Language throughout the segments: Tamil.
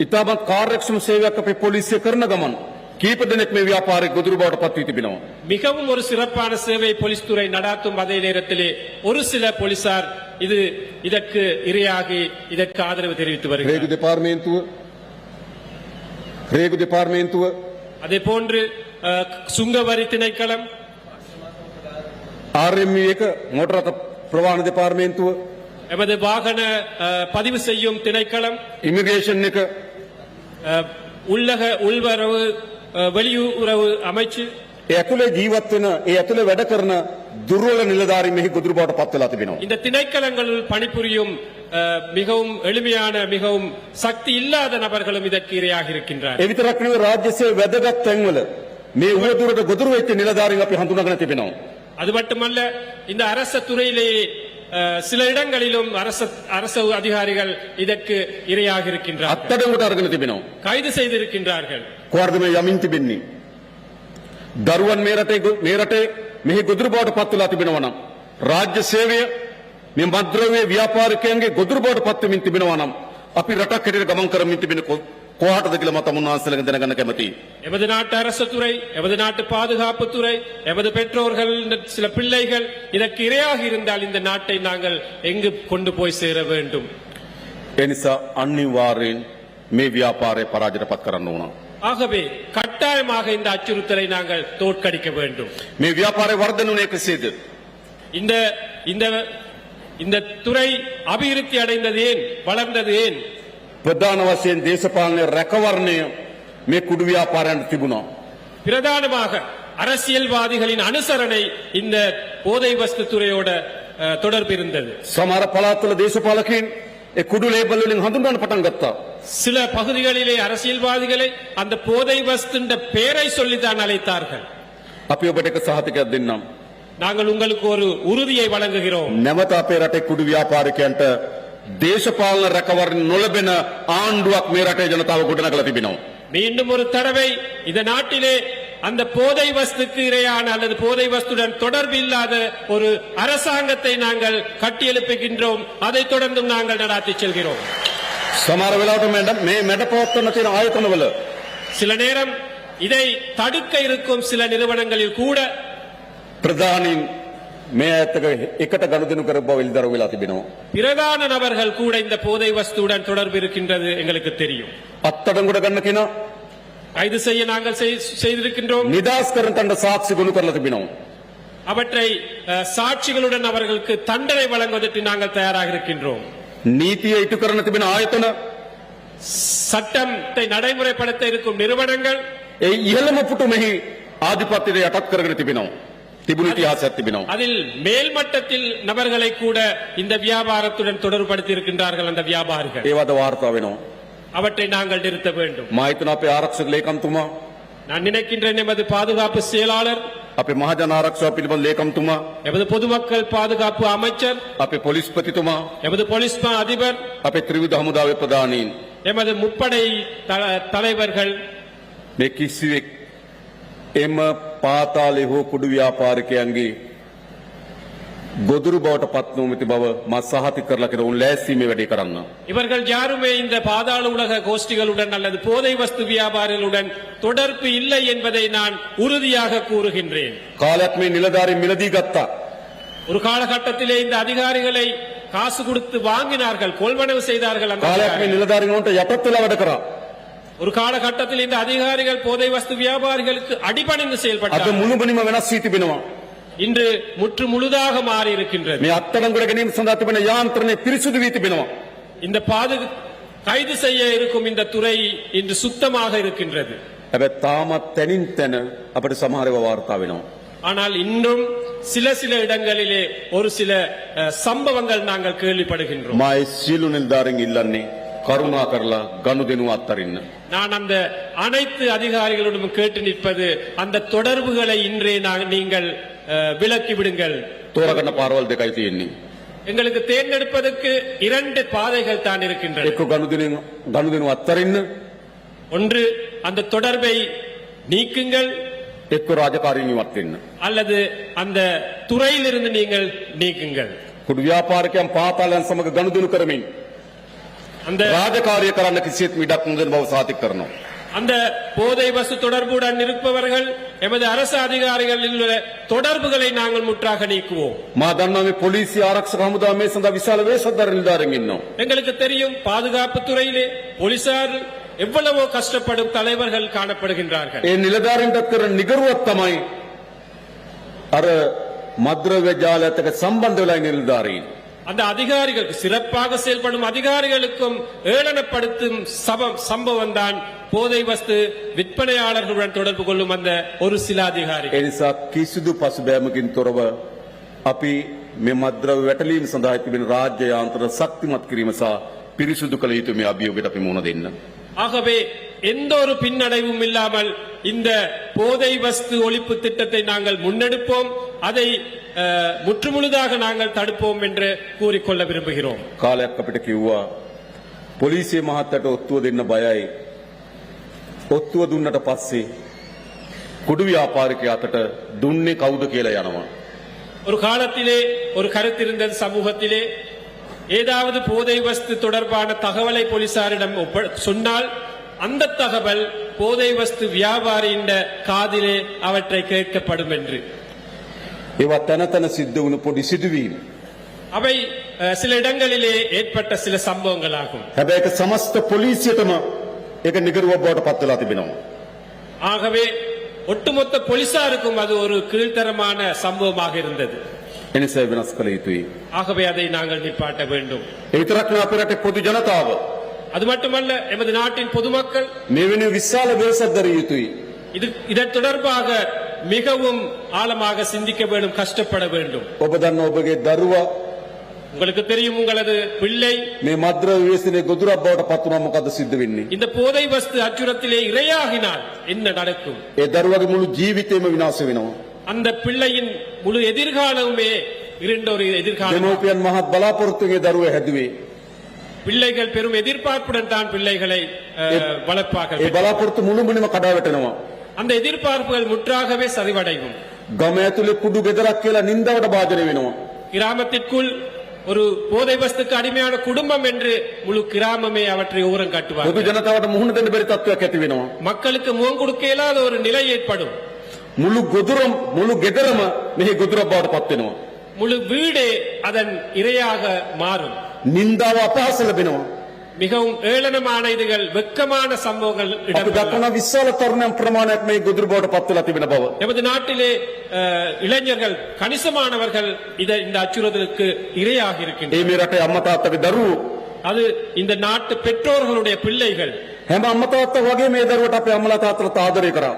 ඉතාමත් කාර්යක්ෂම සේවයක් අපේ පොලිසිය කරන ගමන් කීප දෙනෙක් මේ ව්‍යාපාරයේ ගොදුරු බවට පත් වී තිබෙනවා. மிகவும் ஒரு சிறப்பான சேவை போலீஸ் துறை நடாத்தும் அதே நேரத்திலே ஒரு சில போலீசார் இதற்கு இரையாகி இதற்கு ஆதரவு தெரிவித்து வருகிறார்கள். රේගු දෙපාර්තමේන්තුව அதே போன்று சுங்க வரி திணைக்களம், RME එක මෝටර රථ ප්‍රවාහන දෙපාර්තමේන්තුව, எமது வாகன பதிவு செய்யும் திணைக்களம், ඉමිග්‍රේෂන් එක, உள்ளக உள்வரவு வெளியுறவு அமைச்சு, ඒ ඇතුලේ ජීවත් වෙන ඒ ඇතුලේ වැඩ කරන දුර්වල නිලධාරීන් මෙහි ගොදුරු බවට පත් වෙලා තිබෙනවා. இந்த திணைக்களங்களில் பணிபுரியும் மிகவும் எளிமையான மிகவும் சக்தி இல்லாத நபர்களும் இதற்கு இரையாக இருக்கின்றார். ඒ විතරක් නෙවෙයි රාජ්‍ය සේවයේ වැදගත් තැන්වල මේ උවදුරට ගොදුරු වෙච්ච නිලධාරීන් අපි හඳුනාගෙන තිබෙනවා. அது மட்டுமல்ல, இந்த அரச துறையிலேயே சில இடங்களிலும் அரசு அதிகாரிகள் இதற்கு இரையாக இருக்கின்றார்கள், අත්තඩංගුවට අරගෙන තිබෙනවා. கைது செய்திருக்கின்றார்கள். කොහොමද මේ යමින් තිබෙන්නේ? දරුවන් මේ රටේ මෙහි ගොදුරු බවට පත් වෙලා තිබෙනවා නම් රාජ්‍ය සේවය මේ මද්ද්‍රව්‍ය ව්‍යාපාරිකයන්ගේ ගොදුරු බවට පත් වෙමින් තිබෙනවා නම් අපි රටක් හැටියට ගමන් කරමින් තිබෙන කොහාටද කියලා මම තමුන්වහන්සේලාගෙන් දැනගන්න කැමතියි. எமது நாட்டு அரசு துறை, எமது நாட்டு பாதுகாப்பு துறை, எமது பெற்றோர்கள், சில பிள்ளைகள் இதற்கு இரையாக இருந்தால் இந்த நாட்டை நாங்கள் எங்கு கொண்டு போய் சேர வேண்டும்? ඒ නිසා අනිවාර්යෙන් මේ ව්‍යාපාරය පරාජයට පත් කරන්න ඕන. ஆகவே கட்டாயமாக இந்த அச்சுறுத்தலை நாங்கள் தோற்கடிக்க வேண்டும். මේ ව්‍යාපාරය වර්ධනය කෙසේද? இந்த இந்த இந்த துறை அபிவிருத்தி அடைந்தது ஏன், வளர்ந்தது ஏன்? ප්‍රධාන වශයෙන් දේශපාලන රැකවරණය මේ කුඩු ව්‍යාපාරයන්ට තිබුණා. பிரதானமாக அரசியல்வாதிகளின் அனுசரணை இந்த போதை வஸ்து துறையோட தொடர்பு இருந்தது. සමහර පළාත්වල දේශපාලකයන් ඒ කුඩු ලේබල් වලින් හඳුන්වන්න පටන් ගත්තා. சில பகுதிகளிலே அரசியல்வாதிகளை அந்த போதை வஸ்துன்ற பெயரை சொல்லித்தான் அழைத்தார்கள். අපි ඔබට එක සහතිකයක් දෙන්නම්. நாங்கள் உங்களுக்கு ஒரு உறுதியை வழங்குகிறோம். නැවත අපේ රටේ කුඩු ව්‍යාපාරිකයන්ට දේශපාලන රැකවරණ නොලැබෙන ආණ්ඩුවක් මේ රටේ ජනතාව ගොඩනගලා තිබෙනවා. மீண்டும் ஒரு தடவை இந்த நாட்டிலே அந்த போதை வஸ்துக்கு இரையான அல்லது போதை வஸ்துடன் தொடர்பு இல்லாத ஒரு அரசாங்கத்தை நாங்கள் கட்டியெழுப்புகின்றோம். அதைத் தொடர்ந்தும் நாங்கள் நடாத்தி செல்கிறோம். සමහර වෙලාවට මේ මැඩපවත්වන තියෙන ආයතනවල சில நேரம் இதை தடுக்க இருக்கும் சில நிறுவனங்களில் கூட ප්‍රධානීන් මේ ඇත්තක එකට ගනුදෙනු කර බව ඉල්දර වෙලා තිබෙනවා. பிரதான நபர்கள் கூட இந்த போதை வஸ்துடன் தொடர்பு இருக்கின்றது எங்களுக்கு தெரியும். අත්තඩංගුවට ගන්න කෙනා கைது செய்ய நாங்கள் செய்திருக்கின்றோம். නිදාස් කරන තණ්ඩ සාක්ෂි ගොනු කරලා තිබෙනවා. அவற்றை சாட்சிகளுடன் அவர்களுக்கு தண்டனை வழங்குவதற்கு நாங்கள் தயாராக இருக்கின்றோம். නීතිය ඉටු කරන තිබෙන ආයතන சட்டத்தை நடைமுறைப்படுத்த இருக்கும் நிறுவனங்கள் ඒ ඉහළම පුටුමෙහි ආධිපත්‍යයට යටත් කරගෙන තිබෙනවා. තිබුණු ඉතිහාසයක් තිබෙනවා. அதில் மேல்மட்டத்தில் நபர்களை கூட இந்த வியாபாரத்துடன் தொடர்புபடுத்தி இருக்கின்றார்கள். அந்த வியாபாரிகள் ඒවද වාර්තා වෙනවා. அவற்றை நாங்கள் நிறுத்த வேண்டும். මා හිතන අපේ ආරක්ෂක ලේකම්තුමා, நான் நினைக்கின்றேன் எமது பாதுகாப்பு செயலாளர், අපේ මහජන ආරක්ෂාව පිළිබඳ ලේකම්තුමා, எமது பொதுமக்கள் பாதுகாப்பு அமைச்சர், අපේ පොලිස්පතිතුමා, எமது போலீஸ் மா அதிபர், අපේ ත්‍රිවිධ හමුදාවේ ප්‍රධානීන් எமது முப்படை தலைவர்கள் මේ කිසිවෙක් එම පාතාලේ හෝ කුඩු ව්‍යාපාරිකයන්ගේ ගොදුරු බවට පත් නොමැති බව මා සහතික කරලා කියන උන් ලෑස්ති මේ වැඩේ කරන්න. இவர்கள் யாருமே இந்த பாதாள உலக கோஷ்டிகளுடன் அல்லது போதை வஸ்து வியாபாரிகளுடன் தொடர்பு இல்லை என்பதை நான் உறுதியாக கூறுகின்றேன். කාලයක් මේ නිලධාරීන් මිලදී ගත්තා. ஒரு காலகட்டத்திலே இந்த அதிகாரிகளை காசு கொடுத்து வாங்கினார்கள், கொள்வனவு செய்தார்கள். அந்த කාලයක් මේ නිලධාරීන් වලට යටත් වෙලා වැඩ කරා. ஒரு காலகட்டத்தில் இந்த அதிகாரிகள் போதை வஸ்து வியாபாரிகளுக்கு அடிபணிந்து අද செயல்பட்டார்கள். මුළුමනින්ම වෙනස් වී තිබෙනවා. இன்று முற்று முழுதாக மாறி இருக்கின்றது. මේ අත්අඩංගුවට ගැනීම සඳහා තිබෙන යාන්ත්‍රණය පිරිසුදු වී තිබෙනවා. இந்த கைது செய்ய இருக்கும் இந்த துறை இன்று சுத்தமாக இருக்கின்றது. හැබැයි තාමත් තැනින් තැන අපිට සමහරව වාර්තා වෙනවා. ஆனால் இன்னும் சில இடங்களிலே ஒரு சில சம்பவங்கள் நாங்கள் கேள்விப்படுகின்றோம். මා ඒ සියලු නිලධාරීන් ඉල්ලන්නේ කරුණා කරලා ගනුදෙනු අත්හරින්න. நான் அந்த அனைத்து அதிகாரிகளிடம் கேட்டு நிற்பது, அந்த தொடர்புகளை இன்றே நீங்கள் விலக்கி விடுங்கள். තෝරගන්න පාරවල් දෙකයි තියෙන්නේ. எங்களுக்கு தேர்ந்தெடுப்பதற்கு 2 பாதைகள் தான் இருக்கின்றன. එක්ක ගනුදෙනු අත්හරින්න, ஒன்று அந்த தொடர்பை நீக்குங்கள், එක්ක රාජකාරීන් ඉවත් වෙන්න. அல்லது அந்த துறையிலிருந்து நீங்கள் நீக்குங்கள். කුඩු ව්‍යාපාරිකයන් පාතාලයන් සමග ගනුදෙනු කරමින් அந்த රාජකාරිය කරන්න කිසිත් මිඩක් නොදෙන බව සාතික කරනවා. அந்த போதை வஸ்து தொடர்புடன் இருப்பவர்கள் எமது அரசு அதிகாரிகளில் உள்ள தொடர்புகளை நாங்கள் முற்றாக நீக்குவோம். මා දන්නවා මේ පොලිසිය ආරක්ෂක හමුදාව මේ සඳහා විශාල වේශධාර නිලධාරීන් ඉන්නවා. எங்களுக்கு தெரியும் பாதுகாப்பு துறையிலே போலீசார் எவ்வளவோ கஷ்டப்படும் தலைவர்கள் காணப்படுகின்றார்கள். ඒ නිලධාරීන්ටත් කරන නිගරුවක් තමයි අර මද්‍රව්‍ය ජාලයත් එක්ක සම්බන්ධ වෙලා ඉන්න නිලධාරීන්. அந்த அதிகாரிகளுக்கு சிறப்பாக செயல்படும் அதிகாரிகளுக்கும் ஏளனப்படுத்தும் சம்பவம் தான் போதை வஸ்து விற்பனையாளர்களுடன் தொடர்பு கொள்ளும் அந்த ஒரு சில அதிகாரிகள். ඒ නිසා කිසිදු පසුබෑමකින් තොරව අපි මේ මද්‍රව්‍ය වැටලීම් සඳහා තිබෙන රාජ්‍ය යාන්ත්‍ර ශක්තිමත් කිරීම සහ පිරිසුදු කළ යුතු මේ අභියෝගයට අපි මුහුණ දෙන්න. ஆகவே எந்த ஒரு பின்னடைவும் இல்லாமல் இந்த போதை வஸ்து ஒழிப்பு திட்டத்தை நாங்கள் முன்னெடுப்போம், அதை முற்றுமுழுதாக நாங்கள் தடுப்போம் என்று கூறிக்கொள்ள விரும்புகிறோம். කාලයක් අපිට කිව්වා පොලිසිය මහත්තයාට ඔත්තුව දෙන්න බයයි. ඔත්තුව දුන්නට පස්සේ කුඩු ව්‍යාපාරිකයා අතට දුන්නේ කවුද කියලා යනවා. ஒரு காலத்திலே ஒரு கருத்து இருந்தது சமூகத்திலே, ஏதாவது போதை வஸ்து தொடர்பான தகவலை போலீசாரிடம் சொன்னால் அந்த தகவல் போதை வஸ்து வியாபாரியின் காதிலே அவற்றை கேட்கப்படும் என்று. ඒවා තන තන සිද්ධ වුණු පොඩි සිදුවීම්. அவை சில இடங்களிலே ஏற்பட்ட சில சம்பவங்களாகும். හැබැයි ඒක සමස්ත පොලිසියටම ඒක නිගරුවක් බවට පත් වෙලා තිබෙනවා. ஆகவே ஒட்டுமொத்த போலீசாருக்கும் அது ஒரு கீழ்த்தரமான சம்பவமாக இருந்தது. එනිසා වෙනස් කළ යුතුයි. ஆகவே அதை நாங்கள் நிப்பாட்ட வேண்டும். ඒ විතරක් නෙවෙයි අපේ රටේ පොදු ජනතාව அது மட்டுமல்ல, எமது நாட்டின் பொதுமக்கள் මේ වෙනුවෙන් විශාල වෙනසක් දරිය යුතුයි. இதன் தொடர்பாக மிகவும் ஆழமாக சிந்திக்க வேண்டும், கஷ்டப்பட வேண்டும். ඔබ දන්න ඔබගේ දරුවා உங்களுக்கு தெரியும், உங்களது பிள்ளை මේ මද්‍රව්‍ය ව්‍යසනයේ ගොදුරක් බවට පත් වුණා මොකද සිද්ධ වෙන්නේ? இந்த போதை வஸ்து அச்சுறுத்தலே இரையாகினால் என்ன நடக்கும்? ඒ දරුවගේ මුළු ජීවිතේම විනාශ වෙනවා. அந்த பிள்ளையின் முழு எதிர்காலமுமே இருண்ட ஒரு எதிர்காலம். දෙමෝපියන් මහත් බලාපොරොත්තුගේ දරුවා හැදුවේ. பிள்ளைகள் பெரும் எதிர்பார்ப்புடன் தான் பிள்ளைகளை வளர்ப்பார்கள். ඒ බලාපොරොත්තු මුළුමනින්ම කඩා වැටෙනවා. அந்த எதிர்பார்ப்புகள் முற்றாகவே சரிவடையும். ගම ඇතුලේ කුඩු ගෙදරක් කියලා නින්දාවට භාජනය වෙනවා. கிராமத்திற்குள் ஒரு போதை வஸ்துக்கு அடிமையான குடும்பம் என்று முழு கிராமமே அவற்றை ஓரம் පොදු காட்டுவார்கள். ජනතාවට මුහුණ දෙන්න බැරි තත්ත්වයක් ඇති වෙනවා. மக்களுக்கு முகம் கொடுக்க இயலாத ஒரு நிலை ஏற்படும். මුළු ගෙදරම මෙහි ගොදුරක් බවට පත් වෙනවා. முழு வீடே அதன் இரையாக மாறும். නින්දාව අපහාස ලැබෙනවා. மிகவும் ஏளனமான இதுகள், வெட்கமான சம்பவங்கள் අපි இடம்பெறும். දක්වන විශාල තරුණයන් ප්‍රමාණයක් මේ ගොදුරු බවට පත් වෙලා තිබෙන බව. எமது நாட்டிலே இளைஞர்கள், கணிசமானவர்கள் இந்த அச்சுறுத்தலுக்கு இரையாக இருக்கின்றனர். ඒ මේ රටේ අම්මා තාත්තගේ දරුවෝ அது இந்த நாட்டு பெற்றோர்களுடைய பிள்ளைகள். හැම අම්මා තාත්තා වගේ මේ දරුවට අපේ අම්මලා තාත්තලා ආදරය කරා.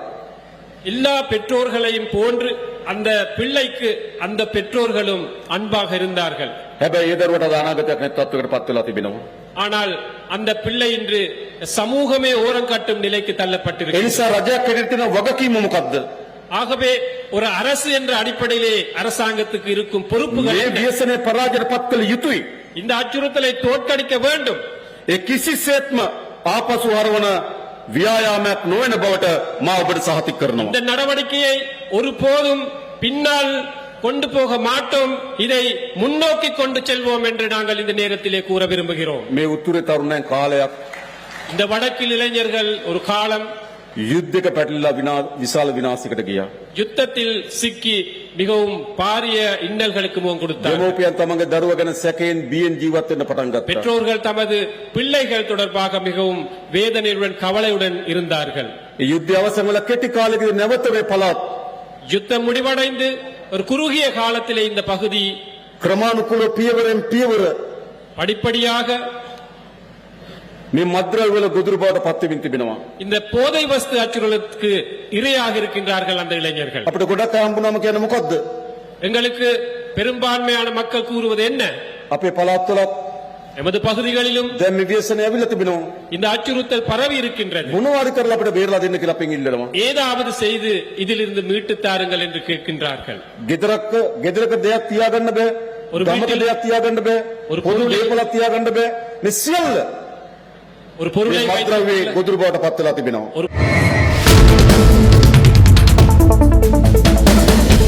எல்லா பெற்றோர்களையும் போன்று அந்த பிள்ளைக்கு அந்த பெற்றோர்களும் அன்பாக இருந்தார்கள். හැබැයි ඒ දරුවට අනාගතයක් නැති තත්ත්වයකට පත් වෙලා තිබෙනවා. ஆனால் அந்த பிள்ளை இன்று சமூகமே ஓரம் கட்டும் நிலைக்கு ඒ தள்ளப்பட்டிருக்கிறது. නිසා රජයක් හැටියට තියෙන වගකීම මොකද්ද? ஆகவே ஒரு அரசு என்ற அடிப்படையிலே அரசாங்கத்துக்கு இருக்கும் பொறுப்புகள் මේ என்ன? ව්‍යසනයේ පරාජයට පත් කළ යුතුයි. இந்த அச்சுறுத்தலை தோற்கடிக்க வேண்டும். ඒ කිසිසේත්ම ආපසු හරවන ව්‍යායාමයක් නොවන බවට මා ඔබට සහතික කරනවා. இந்த நடவடிக்கையை ஒருபோதும் பின்னால் கொண்டு போக மாட்டோம், இதை முன்னோக்கி கொண்டு செல்வோம் என்று நாங்கள் இந்த நேரத்திலே கூற விரும்புகிறோம். මේ උතුරේ තරුණයන් කාලයක් இந்த வடக்கில் இளைஞர்கள் ஒரு காலம் යුද්ධයක පැටලලා විශාල විනාශයකට ගියා. யுத்தத்தில் சிக்கி மிகவும் பாரிய இன்னல்களுக்கு முகம் கொடுத்தார். දෙමෝපියන් තමන්ගේ දරුවා ගැන සැකයෙන් බියෙන් ජීවත් වෙන්න පටන් ගත්තා. பெற்றோர்கள் தமது பிள்ளைகள் தொடர்பாக மிகவும் வேதனையுடன் கவலையுடன் இருந்தார்கள். ඒ යුද්ධය අවසන් වෙලා කෙටි කාලෙකදී නැවත මේ පළාත් யுத்தம் முடிவடைந்து ஒரு குறுகிய காலத்திலே இந்த பகுதி ක්‍රමානුකූල පියවරෙන් පියවර படிப்படியாக මේ මද්‍රව්‍ය වල ගොදුරු බවට පත් වෙමින් තිබෙනවා. இந்த போதை வஸ்து அச்சுறுத்தலுக்கு இரையாக இருக்கின்றார்கள் அந்த இளைஞர்கள். අපිට ගොඩක් හම්බුනම කියන්නේ මොකද්ද? எங்களுக்கு பெரும்பான்மையான மக்கள் கூறுவது என்ன? අපේ පළාත්වලත් எமது பகுதிகளிலும் දැන් මේ ව්‍යසනය ඇවිල්ලා තිබෙනවා. இந்த අச்சுறுத்தல் பரவி இருக்கின்றது. මොනවාරි කරලා අපිට බේරලා දෙන්න කියලා අපෙන් ඉල්ලනවා. ஏதாவது செய்து இதிலிருந்து மீட்டு தாருங்கள் என்று கேட்கின்றார்கள். ගෙදරක දෙයක් තියාගන්න බෑ. ஒரு ගමක வீட்டில் දෙයක් තියාගන්න බෑ. ஒரு පොදු பொருளை- දේපලක් තියාගන්න බෑ. මේ සියල්ල ஒரு பொருளை මේ මද්‍රව්‍ය வைத்து- ගොදුරු බවට පත් වෙලා තිබෙනවා. ஒரு